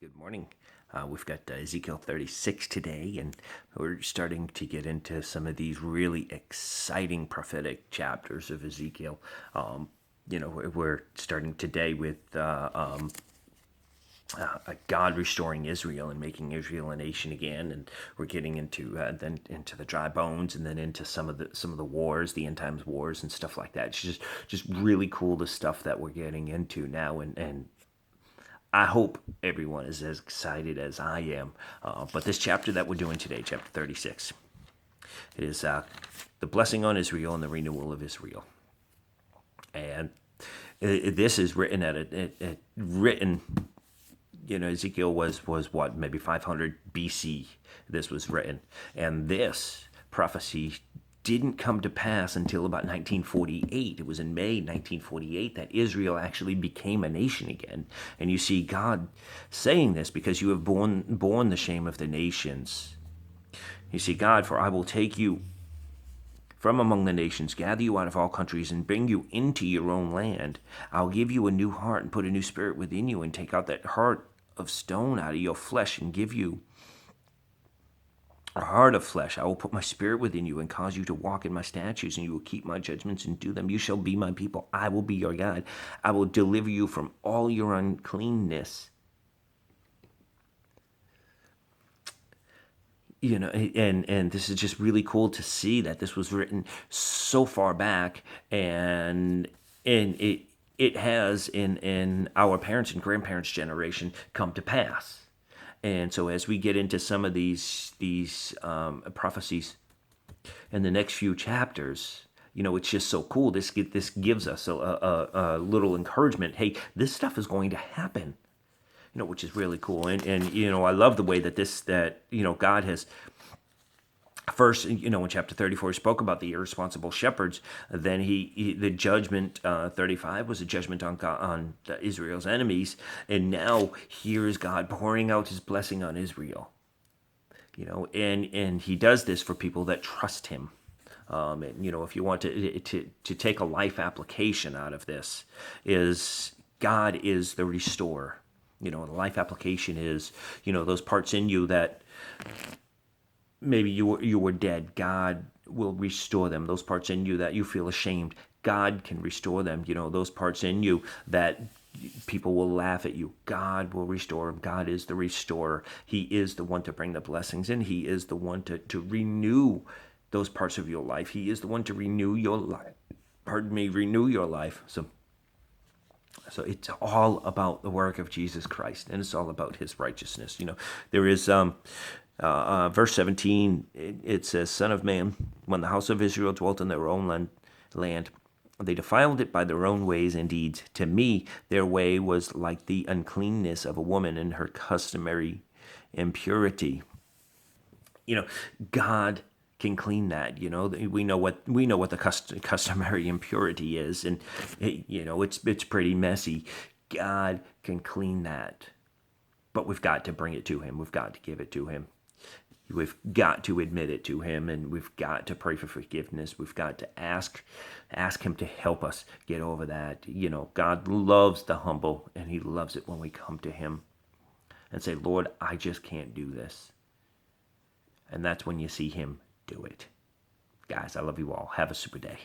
Good morning. We've got Ezekiel 36 today, and we're starting to get into some of these really exciting prophetic chapters of Ezekiel. We're starting today with God restoring Israel and making Israel a nation again, and we're getting into then into the dry bones, and then into some of the wars, the end times wars, and stuff like that. It's just really cool, the stuff that we're getting into now, and I hope everyone is as excited as I am. But this chapter that we're doing today, chapter 36, is the blessing on Israel and the renewal of Israel. And this is written Ezekiel was what, maybe 500 BC. This was written, and this prophecy didn't come to pass until about 1948. It was in May 1948 that Israel actually became a nation again. And you see God saying this, because you have borne the shame of the nations. You see, God, for I will take you from among the nations, gather you out of all countries, and bring you into your own land. I'll give you a new heart and put a new spirit within you, and take out that heart of stone out of your flesh and give you a heart of flesh. I will put my spirit within you and cause you to walk in my statutes, and you will keep my judgments and do them. You shall be my people. I will be your God. I will deliver you from all your uncleanness. And this is just really cool to see that this was written so far back, and it has in our parents' and grandparents' generation come to pass. And so as we get into some of these prophecies in the next few chapters, it's just so cool. This gives us a little encouragement. Hey, this stuff is going to happen, which is really cool. And I love the way that God has. First, in chapter 34, he spoke about the irresponsible shepherds. Then the judgment, 35 was a judgment on God, on Israel's enemies. And now here is God pouring out his blessing on Israel. And he does this for people that trust him. If you want to take a life application out of this, is God is the restorer. The life application is, those parts in you that maybe you were dead, God will restore them. Those parts in you that you feel ashamed, God can restore them. Those parts in you that people will laugh at you, God will restore them. God is the restorer. He is the one to bring the blessings in. He is the one to renew those parts of your life. He is the one to renew your life. Renew your life. So it's all about the work of Jesus Christ, and it's all about his righteousness. There is verse 17, it says, Son of man, when the house of Israel dwelt in their own land, they defiled it by their own ways and deeds. To me, their way was like the uncleanness of a woman in her customary impurity. God can clean that. We know what the customary impurity is, and it's pretty messy. God can clean that, but we've got to bring it to him. We've got to give it to him. We've got to admit it to him, and we've got to pray for forgiveness. We've got to ask him to help us get over that. God loves the humble, and he loves it when we come to him and say, Lord, I just can't do this. And that's when you see him do it. Guys, I love you all. Have a super day.